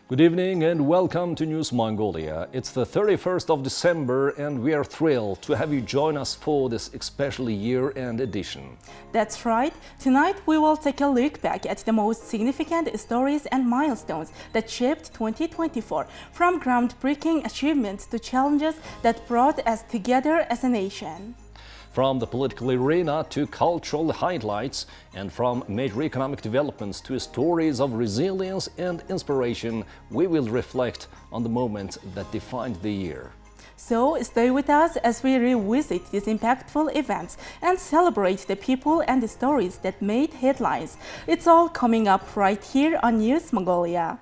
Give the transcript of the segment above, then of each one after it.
Good evening and welcome to News Mongolia. It's the 31st of December and we are thrilled to have you join us for this especially year-end edition. That's right. Tonight we will take a look back at the most significant stories and milestones that shaped 2024, from groundbreaking achievements to challenges that brought us together as a nation. From the political arena to cultural highlights, and from major economic developments to stories of resilience and inspiration, we will reflect on the moments that defined the year. So stay with us as we revisit these impactful events and celebrate the people and the stories that made headlines. It's all coming up right here on News Mongolia.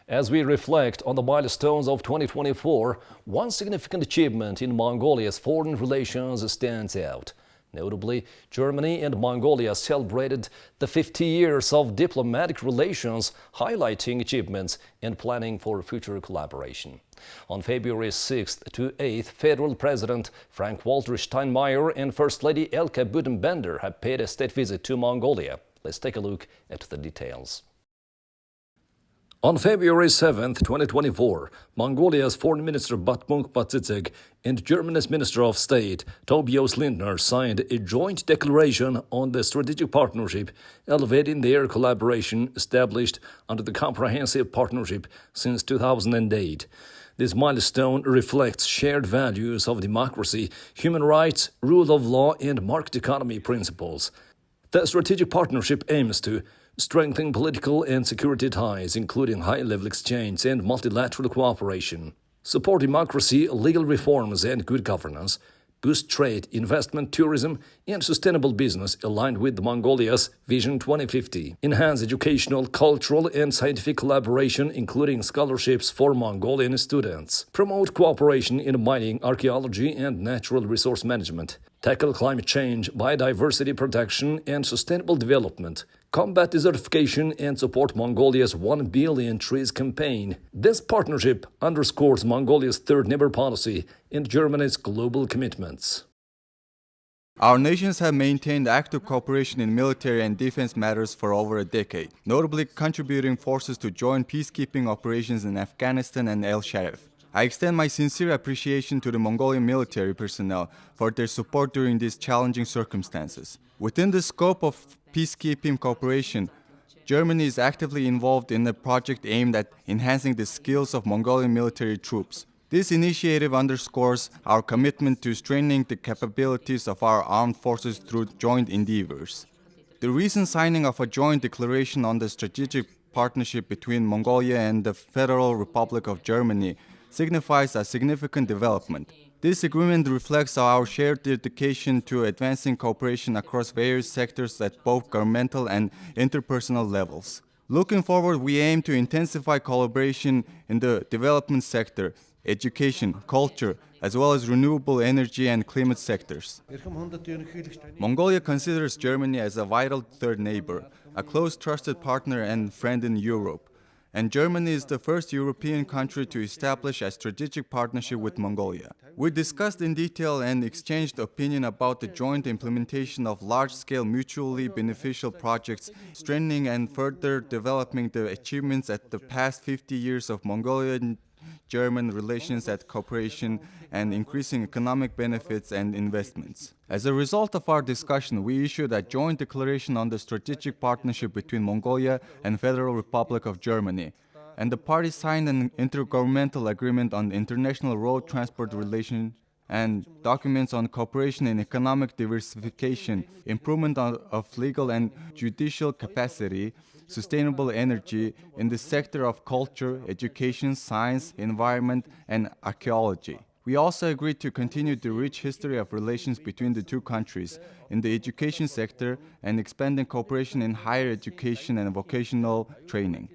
As we reflect on the milestones of 2024, one significant achievement in Mongolia's foreign relations stands out. Notably, Germany and Mongolia celebrated the 50 years of diplomatic relations, highlighting achievements and planning for future collaboration. On February 6th to 8th, Federal President Frank-Walter Steinmeier and First Lady Elke Budenbender have paid a state visit to Mongolia. Let's take a look at the details. On February 7, 2024, Mongolia's Foreign Minister Batmunk Batsitseg and Germany's Minister of State Tobias Lindner signed a joint declaration on the strategic partnership, elevating their collaboration established under the Comprehensive Partnership since 2008. This milestone reflects shared values of democracy, human rights, rule of law, and market economy principles. The strategic partnership aims to strengthen political and security ties, including high-level exchange and multilateral cooperation, support democracy, legal reforms and good governance, boost trade, investment, tourism, and sustainable business aligned with Mongolia's Vision 2050, enhance educational, cultural, and scientific collaboration, including scholarships for Mongolian students, promote cooperation in mining, archaeology, and natural resource management, tackle climate change, biodiversity protection, and sustainable development, combat desertification, and support Mongolia's 1 billion trees campaign. This partnership underscores Mongolia's third neighbor policy and Germany's global commitments. Our nations have maintained active cooperation in military and defense matters for over a decade, notably contributing forces to joint peacekeeping operations in Afghanistan and El Sharif. I extend my sincere appreciation to the Mongolian military personnel for their support during these challenging circumstances. Within the scope of peacekeeping cooperation, Germany is actively involved in a project aimed at enhancing the skills of Mongolian military troops. This initiative underscores our commitment to strengthening the capabilities of our armed forces through joint endeavors. The recent signing of a joint declaration on the strategic partnership between Mongolia and the Federal Republic of Germany signifies a significant development. This agreement reflects our shared dedication to advancing cooperation across various sectors at both governmental and interpersonal levels. Looking forward, we aim to intensify collaboration in the development sector, education, culture, as well as renewable energy and climate sectors. Mongolia considers Germany as a vital third neighbor, a close trusted partner and friend in Europe. And Germany is the first European country to establish a strategic partnership with Mongolia. We discussed in detail and exchanged opinion about the joint implementation of large-scale mutually beneficial projects, strengthening and further developing the achievements at the past 50 years of Mongolian-German relations and cooperation, and increasing economic benefits and investments. As a result of our discussion, we issued a joint declaration on the strategic partnership between Mongolia and Federal Republic of Germany, and the parties signed an intergovernmental agreement on international road transport relations and documents on cooperation in economic diversification, improvement of legal and judicial capacity, sustainable energy in the sector of culture, education, science, environment, and archaeology. We also agreed to continue the rich history of relations between the two countries in the education sector and expanding cooperation in higher education and vocational training.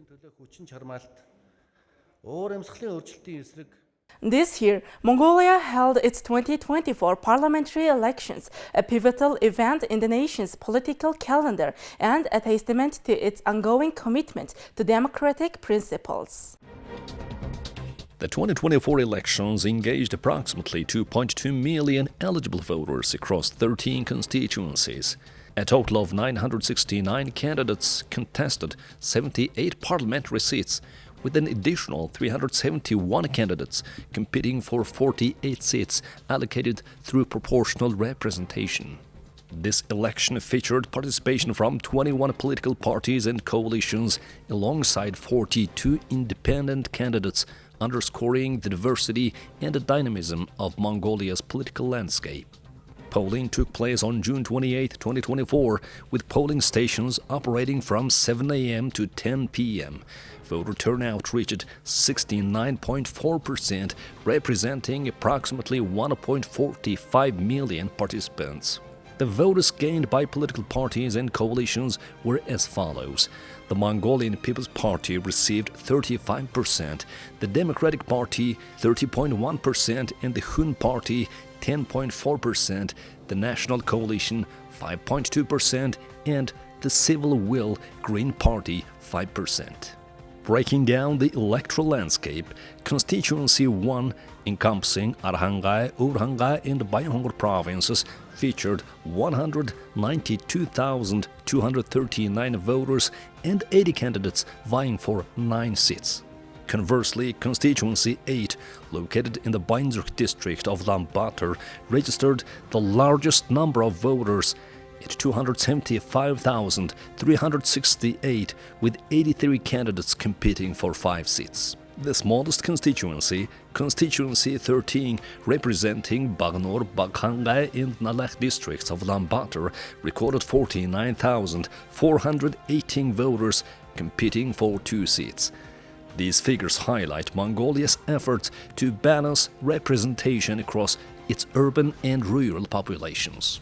This year, Mongolia held its 2024 parliamentary elections, a pivotal event in the nation's political calendar and a testament to its ongoing commitment to democratic principles. The 2024 elections engaged approximately 2.2 million eligible voters across 13 constituencies. A total of 969 candidates contested 78 parliamentary seats, with an additional 371 candidates competing for 48 seats allocated through proportional representation. This election featured participation from 21 political parties and coalitions alongside 42 independent candidates, underscoring the diversity and the dynamism of Mongolia's political landscape. Polling took place on June 28, 2024, with polling stations operating from 7 a.m. to 10 p.m. Voter turnout reached 69.4%, representing approximately 1.45 million participants. The votes gained by political parties and coalitions were as follows. The Mongolian People's Party received 35%, the Democratic Party 30.1%, and the Hun Party 10.4%, the National Coalition 5.2%, and the Civil Will Green Party 5%. Breaking down the electoral landscape, Constituency 1, encompassing Arhangai, Urhangai, and Bayonhor provinces, featured 192,239 voters and 80 candidates vying for 9 seats. Conversely, Constituency 8, located in the Bainzurk district of Ulaanbaatar, registered the largest number of voters at 275,368, with 83 candidates competing for 5 seats. The smallest constituency, Constituency 13, representing Bagnor, Bakhangai, and Nalak districts of Ulaanbaatar, recorded 49,418 voters competing for 2 seats. These figures highlight Mongolia's efforts to balance representation across its urban and rural populations.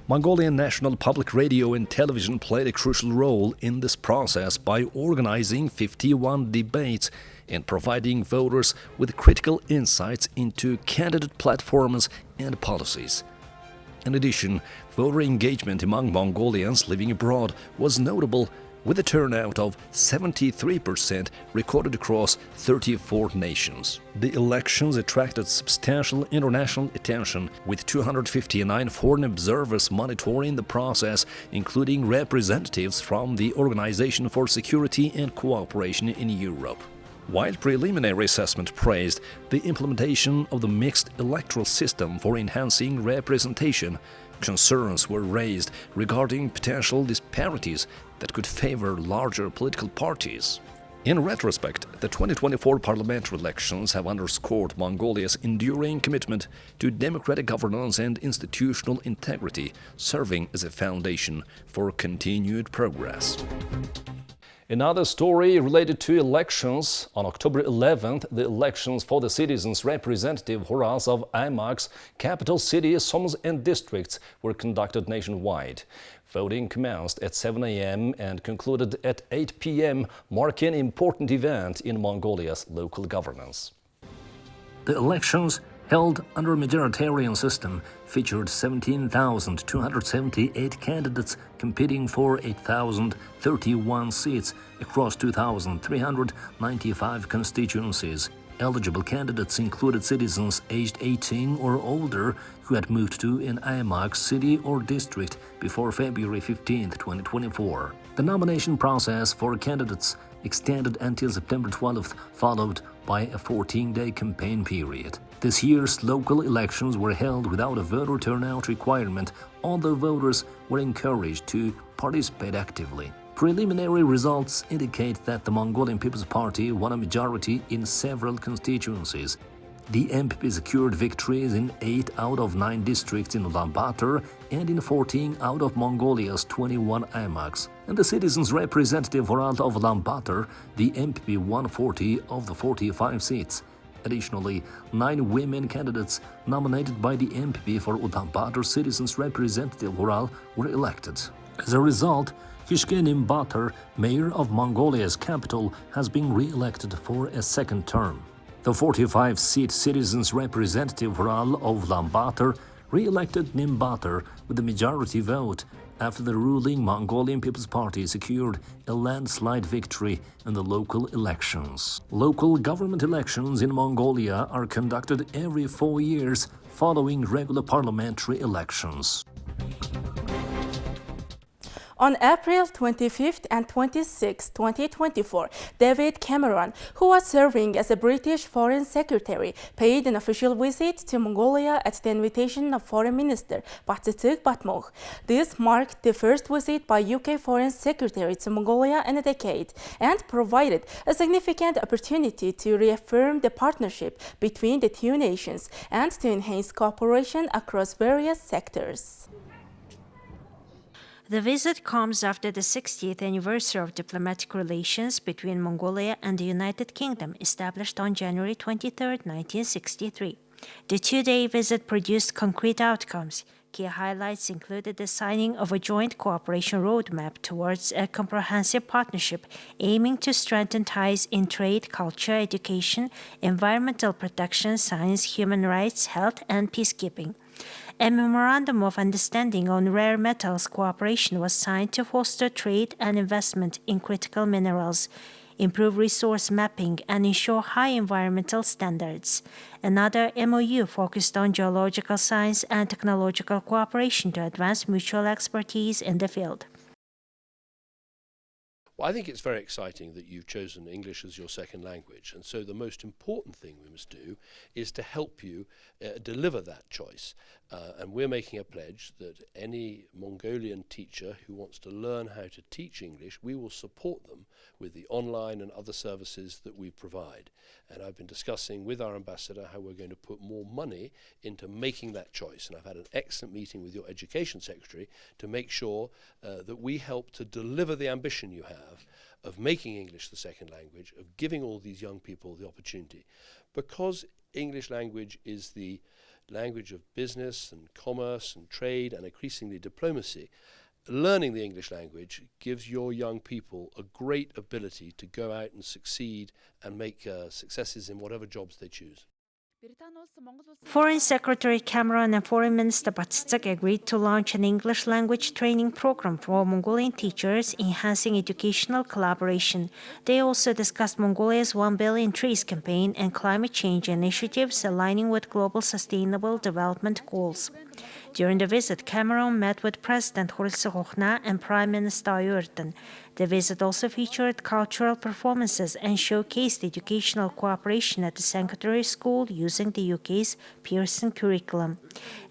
Mongolian National Public Radio and Television played a crucial role in this process by organizing 51 debates and providing voters with critical insights into candidate platforms and policies. In addition, voter engagement among Mongolians living abroad was notable, with a turnout of 73% recorded across 34 nations. The elections attracted substantial international attention, with 259 foreign observers monitoring the process, including representatives from the Organization for Security and Cooperation in Europe. While preliminary assessment praised the implementation of the mixed electoral system for enhancing representation, concerns were raised regarding potential disparities that could favor larger political parties. In retrospect, the 2024 parliamentary elections have underscored Mongolia's enduring commitment to democratic governance and institutional integrity, serving as a foundation for continued progress. Another story related to elections. On October 11th, the elections for the citizens' representative Horas of Aimak's capital city, Soms and districts were conducted nationwide. Voting commenced at 7 a.m. and concluded at 8 p.m., marking an important event in Mongolia's local governance. The elections, held under a majoritarian system, featured 17,278 candidates competing for 8,031 seats across 2,395 constituencies. Eligible candidates included citizens aged 18 or older who had moved to an Aimak city or district before February 15, 2024. The nomination process for candidates extended until September 12th, followed by a 14-day campaign period. This year's local elections were held without a voter turnout requirement, although voters were encouraged to participate actively. Preliminary results indicate that the Mongolian People's Party won a majority in several constituencies. The MPP secured victories in 8 out of 9 districts in Ulaanbaatar and in 14 out of Mongolia's 21 Aimaks. And the citizens' representative Horas of Ulaanbaatar, the MPP won 40 of the 45 seats. Additionally, 9 women candidates nominated by the MPP for Ulaanbaatar citizens' representative Horas were elected. As a result, Khishkenim Batar, mayor of Mongolia's capital, has been re-elected for a second term. The 45-seat citizens' representative Horas of Ulaanbaatar re-elected Nimbatar with a majority vote after the ruling Mongolian People's Party secured a landslide victory in the local elections. Local government elections in Mongolia are conducted every 4 years following regular parliamentary elections. On April 25th and 26, 2024, David Cameron, who was serving as a British Foreign Secretary, paid an official visit to Mongolia at the invitation of Foreign Minister Batsitug Batmog. This marked the first visit by UK Foreign Secretary to Mongolia in a decade and provided a significant opportunity to reaffirm the partnership between the two nations and to enhance cooperation across various sectors. The visit comes after the 60th anniversary of diplomatic relations between Mongolia and the United Kingdom, established on January 23, 1963. The two-day visit produced concrete outcomes. Key highlights included the signing of a joint cooperation roadmap towards a comprehensive partnership aiming to strengthen ties in trade, culture, education, environmental protection, science, human rights, health, and peacekeeping. A memorandum of understanding on rare metals cooperation was signed to foster trade and investment in critical minerals, improve resource mapping, and ensure high environmental standards. Another MOU focused on geological science and technological cooperation to advance mutual expertise in the field. Well, I think it's very exciting that you've chosen English as your second language, and so the most important thing we must do is to help you deliver that choice. And we're making a pledge that any Mongolian teacher who wants to learn how to teach English, we will support them with the online and other services that we provide. And I've been discussing with our ambassador how we're going to put more money into making that choice. And I've had an excellent meeting with your education secretary to make sure that we help to deliver the ambition you have of making English the second language, of giving all these young people the opportunity. Because English language is the language of business and commerce and trade and increasingly diplomacy, learning the English language gives your young people a great ability to go out and succeed and make successes in whatever jobs they choose. Foreign Secretary Cameron and Foreign Minister Batsitug agreed to launch an English language training program for Mongolian teachers, enhancing educational collaboration. They also discussed Mongolia's 1 billion trees campaign and climate change initiatives aligning with global sustainable development goals. During the visit, Cameron met with President Khurelsukhna and Prime Minister Ayurton. The visit also featured cultural performances and showcased educational cooperation at the Sanctuary School using the UK's Pearson curriculum.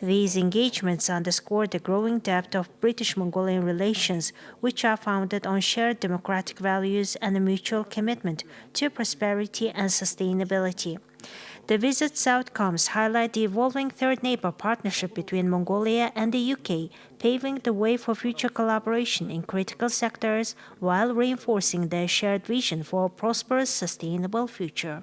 These engagements underscore the growing depth of British-Mongolian relations, which are founded on shared democratic values and a mutual commitment to prosperity and sustainability. The visit's outcomes highlight the evolving third neighbor partnership between Mongolia and the UK, paving the way for future collaboration in critical sectors while reinforcing their shared vision for a prosperous, sustainable future.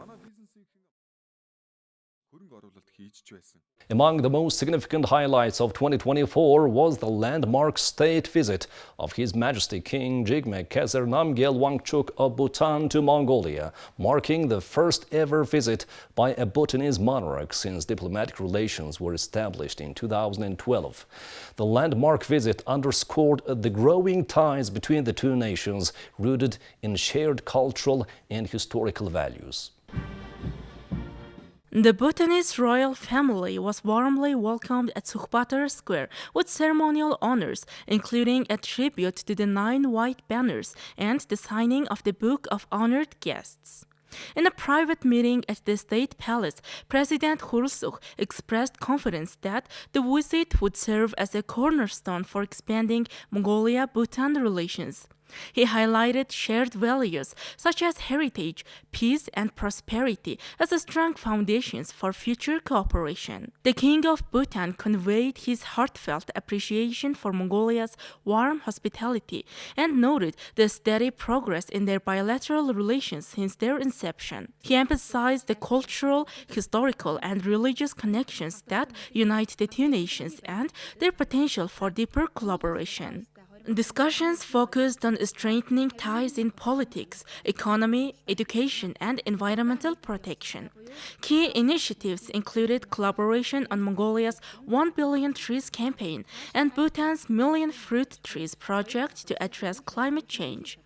Among the most significant highlights of 2024 was the landmark state visit of His Majesty King Jigme Kheser Namgyel Wangchuk of Bhutan to Mongolia, marking the first ever visit by a Bhutanese monarch since diplomatic relations were established in 2012. The landmark visit underscored the growing ties between the two nations, rooted in shared cultural and historical values. The Bhutanese royal family was warmly welcomed at Sukhbatar Square with ceremonial honors, including a tribute to the 9 white banners and the signing of the Book of Honored Guests. In a private meeting at the State Palace, President Khurelsukh expressed confidence that the visit would serve as a cornerstone for expanding Mongolia-Bhutan relations. He highlighted shared values such as heritage, peace, and prosperity as strong foundations for future cooperation. The King of Bhutan conveyed his heartfelt appreciation for Mongolia's warm hospitality and noted the steady progress in their bilateral relations since their inception. He emphasized the cultural, historical, and religious connections that unite the two nations and their potential for deeper collaboration. Discussions focused on strengthening ties in politics, economy, education, and environmental protection. Key initiatives included collaboration on Mongolia's 1 billion trees campaign and Bhutan's million fruit trees project to address climate change.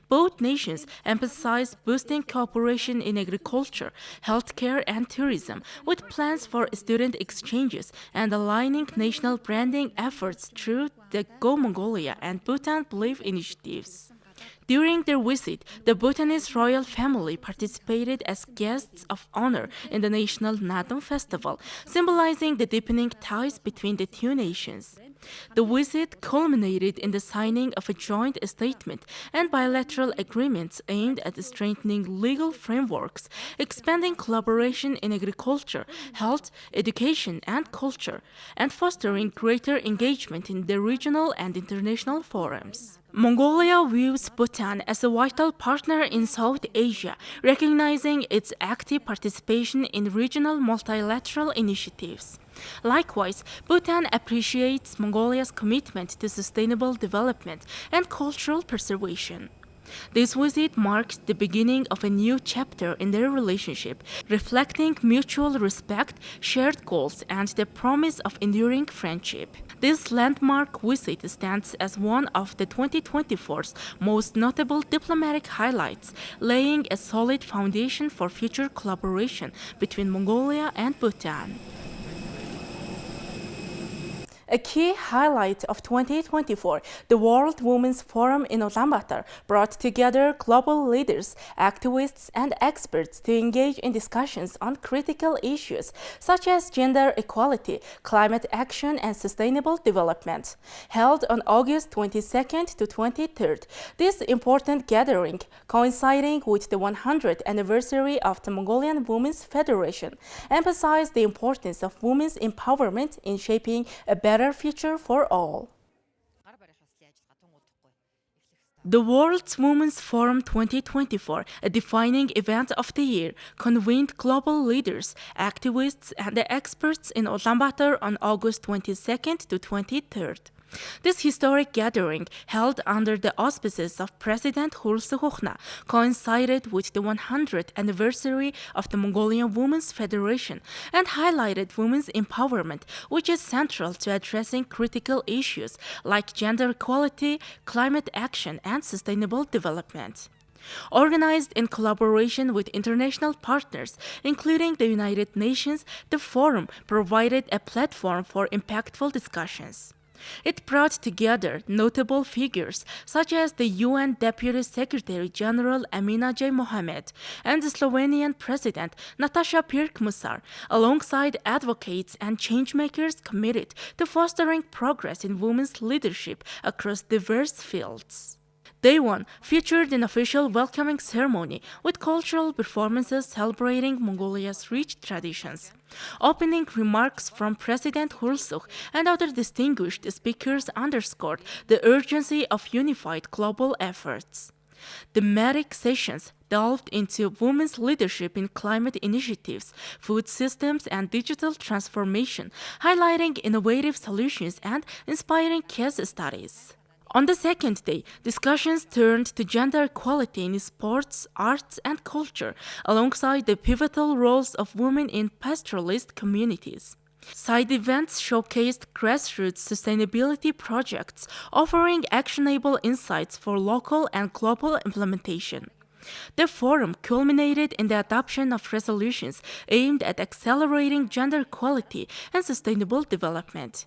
Both nations emphasized boosting cooperation in agriculture, healthcare, and tourism, with plans for student exchanges and aligning national branding efforts through the Go Mongolia and Bhutan Believe initiatives. During their visit, the Bhutanese royal family participated as guests of honor in the National Nadam Festival, symbolizing the deepening ties between the two nations. The visit culminated in the signing of a joint statement and bilateral agreements aimed at strengthening legal frameworks, expanding collaboration in agriculture, health, education, and culture, and fostering greater engagement in the regional and international forums. Mongolia views Bhutan as a vital partner in South Asia, recognizing its active participation in regional multilateral initiatives. Likewise, Bhutan appreciates Mongolia's commitment to sustainable development and cultural preservation. This visit marks the beginning of a new chapter in their relationship, reflecting mutual respect, shared goals, and the promise of enduring friendship. This landmark visit stands as one of the 2024's most notable diplomatic highlights, laying a solid foundation for future collaboration between Mongolia and Bhutan. A key highlight of 2024, the World Women's Forum in Ulaanbaatar brought together global leaders, activists, and experts to engage in discussions on critical issues such as gender equality, climate action, and sustainable development. Held on August 22nd to 23rd, this important gathering, coinciding with the 100th anniversary of the Mongolian Women's Federation, emphasized the importance of women's empowerment in shaping a better future for all. The World Women's Forum 2024, a defining event of the year, convened global leaders, activists, and experts in Ulaanbaatar on August 22nd to 23rd. This historic gathering, held under the auspices of President Khulsukhna, coincided with the 100th anniversary of the Mongolian Women's Federation and highlighted women's empowerment, which is central to addressing critical issues like gender equality, climate action, and sustainable development. Organized in collaboration with international partners, including the United Nations, the forum provided a platform for impactful discussions. It brought together notable figures such as the UN Deputy Secretary General Amina J. Mohamed and the Slovenian President Nataša Pirc-Musar, alongside advocates and changemakers committed to fostering progress in women's leadership across diverse fields. Day 1 featured an official welcoming ceremony with cultural performances celebrating Mongolia's rich traditions. Opening remarks from President Khulsukh and other distinguished speakers underscored the urgency of unified global efforts. Thematic sessions delved into women's leadership in climate initiatives, food systems, and digital transformation, highlighting innovative solutions and inspiring case studies. On the second day, discussions turned to gender equality in sports, arts, and culture, alongside the pivotal roles of women in pastoralist communities. Side events showcased grassroots sustainability projects, offering actionable insights for local and global implementation. The forum culminated in the adoption of resolutions aimed at accelerating gender equality and sustainable development.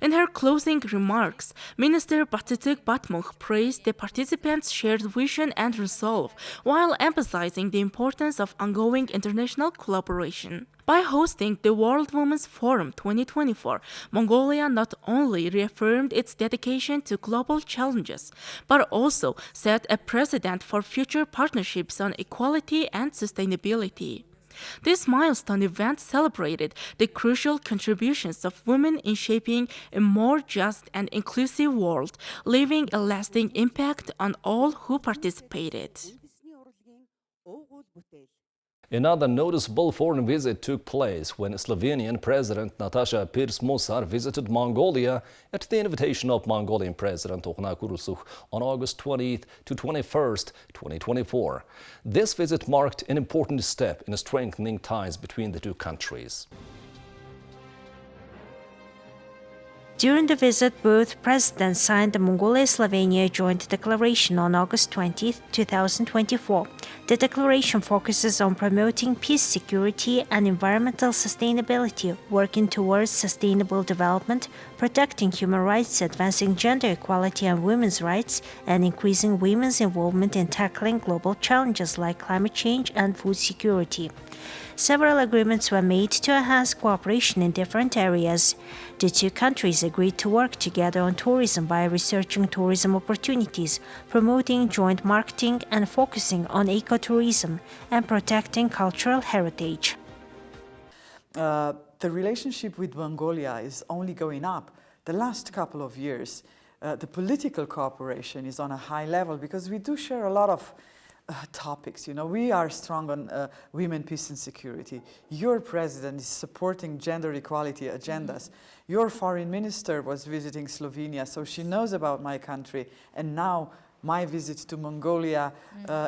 In her closing remarks, Minister Batituk Batmukh praised the participants' shared vision and resolve, while emphasizing the importance of ongoing international collaboration. By hosting the World Women's Forum 2024, Mongolia not only reaffirmed its dedication to global challenges, but also set a precedent for future partnerships on equality and sustainability. This milestone event celebrated the crucial contributions of women in shaping a more just and inclusive world, leaving a lasting impact on all who participated. Another noticeable foreign visit took place when Slovenian President Nataša Pirc-Musar visited Mongolia at the invitation of Mongolian President Okhna Kurulsukh on August 20th to 21st, 2024. This visit marked an important step in strengthening ties between the two countries. During the visit, both presidents signed the Mongolia-Slovenia Joint Declaration on August 20, 2024. The declaration focuses on promoting peace, security, and environmental sustainability, working towards sustainable development, protecting human rights, advancing gender equality and women's rights, and increasing women's involvement in tackling global challenges like climate change and food security. Several agreements were made to enhance cooperation in different areas. The two countries agreed to work together on tourism by researching tourism opportunities, promoting joint marketing, and focusing on ecotourism and protecting cultural heritage. The relationship with Mongolia is only going up. The last couple of years, the political cooperation is on a high level because we do share a lot of topics. You know, we are strong on women, peace and security. Your president is supporting gender equality agendas. Your foreign minister was visiting Slovenia, so she knows about my country. And now my visit to Mongolia,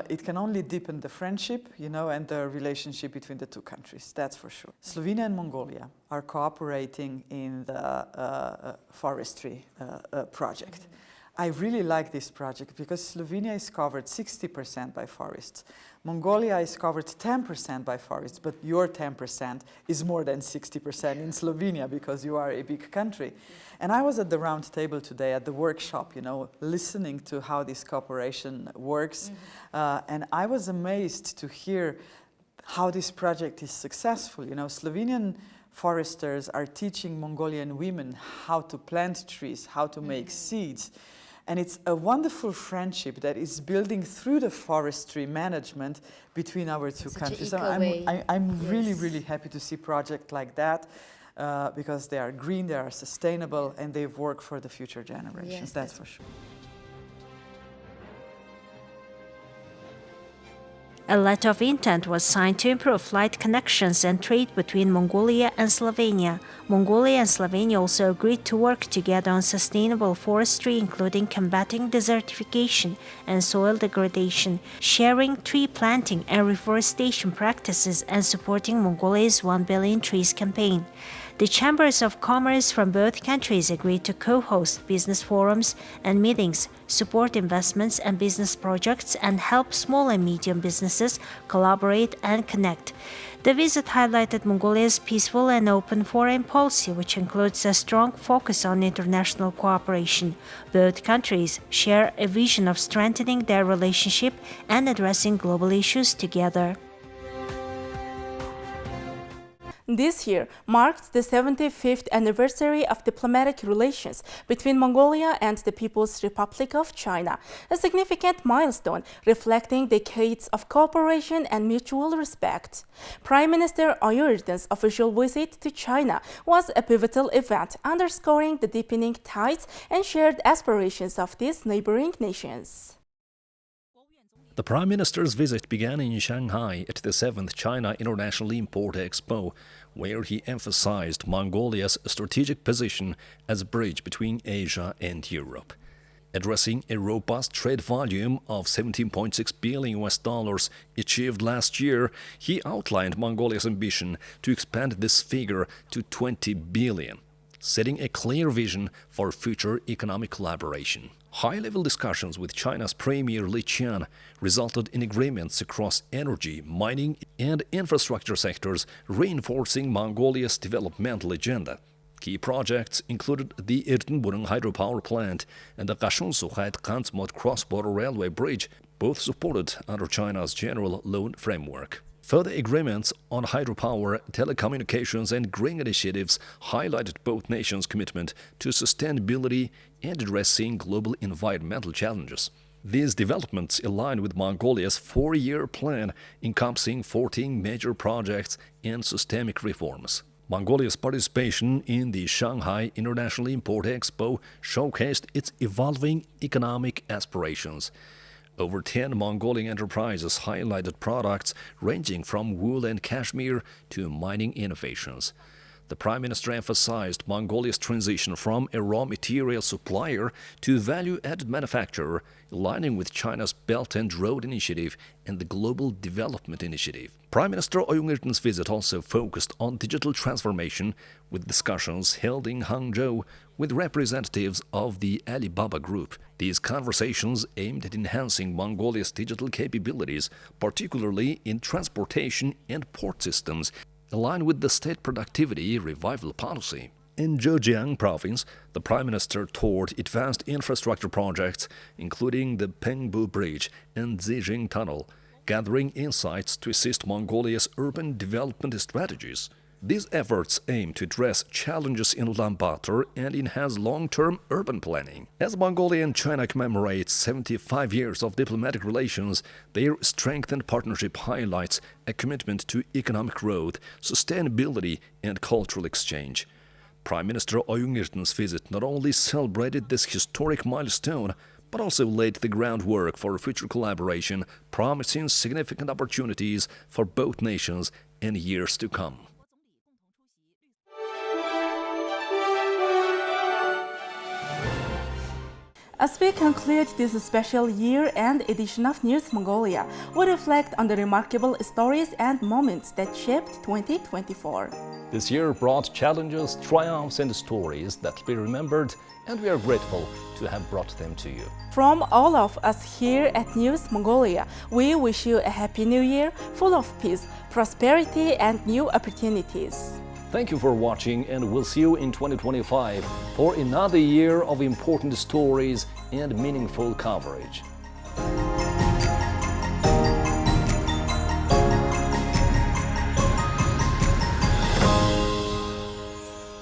it can only deepen the friendship, you know, and the relationship between the two countries, that's for sure. Slovenia and Mongolia are cooperating in the forestry project. I really like this project because Slovenia is covered 60% by forests. Mongolia is covered 10% by forests, but your 10% is more than 60% in Slovenia because you are a big country. And I was at the round table today at the workshop, you know, listening to how this cooperation works. And I was amazed to hear how this project is successful. You know, Slovenian foresters are teaching Mongolian women how to plant trees, how to make seeds. And it's a wonderful friendship that is building through the forestry management between our two countries. I'm really, really happy to see projects like that because they are green, they are sustainable, and they work for the future generations, yes, that's for sure. A letter of intent was signed to improve flight connections and trade between Mongolia and Slovenia. Mongolia and Slovenia also agreed to work together on sustainable forestry, including combating desertification and soil degradation, sharing tree planting and reforestation practices, and supporting Mongolia's 1 billion trees campaign. The chambers of commerce from both countries agreed to co-host business forums and meetings, support investments and business projects, and help small and medium businesses collaborate and connect. The visit highlighted Mongolia's peaceful and open foreign policy, which includes a strong focus on international cooperation. Both countries share a vision of strengthening their relationship and addressing global issues together. This year marked the 75th anniversary of diplomatic relations between Mongolia and the People's Republic of China, a significant milestone reflecting decades of cooperation and mutual respect. Prime Minister Oyuriden's official visit to China was a pivotal event, underscoring the deepening ties and shared aspirations of these neighboring nations. The Prime Minister's visit began in Shanghai at the 7th China International Import Expo, where he emphasized Mongolia's strategic position as a bridge between Asia and Europe. Addressing a robust trade volume of $17.6 billion achieved last year, he outlined Mongolia's ambition to expand this figure to $20 billion, setting a clear vision for future economic collaboration. High-level discussions with China's Premier Li Qian resulted in agreements across energy, mining, and infrastructure sectors, reinforcing Mongolia's developmental agenda. Key projects included the Erdenburg hydropower plant and the Gashun-Suhait-Kansmot cross-border railway bridge, both supported under China's General Loan Framework. Further agreements on hydropower, telecommunications, and green initiatives highlighted both nations' commitment to sustainability and addressing global environmental challenges. These developments align with Mongolia's 4-year plan encompassing 14 major projects and systemic reforms. Mongolia's participation in the Shanghai International Import Expo showcased its evolving economic aspirations. Over 10 Mongolian enterprises highlighted products ranging from wool and cashmere to mining innovations. The Prime Minister emphasized Mongolia's transition from a raw material supplier to value-added manufacturer, aligning with China's Belt and Road Initiative and the Global Development Initiative. Prime Minister Oyungerten's visit also focused on digital transformation, with discussions held in Hangzhou with representatives of the Alibaba Group. These conversations aimed at enhancing Mongolia's digital capabilities, particularly in transportation and port systems, aligned with the state productivity revival policy. In Zhejiang province, the Prime Minister toured advanced infrastructure projects, including the Pengbu Bridge and Zijing Tunnel, gathering insights to assist Mongolia's urban development strategies. These efforts aim to address challenges in Ulaanbaatar and enhance long-term urban planning. As Mongolia and China commemorate 75 years of diplomatic relations, their strengthened partnership highlights a commitment to economic growth, sustainability, and cultural exchange. Prime Minister Oyungerten's visit not only celebrated this historic milestone, but also laid the groundwork for future collaboration, promising significant opportunities for both nations in years to come. As we conclude this special year-end edition of News Mongolia, we reflect on the remarkable stories and moments that shaped 2024. This year brought challenges, triumphs, and stories that will be remembered, and we are grateful to have brought them to you. From all of us here at News Mongolia, we wish you a happy new year, full of peace, prosperity, and new opportunities. Thank you for watching, and we'll see you in 2025 for another year of important stories and meaningful coverage.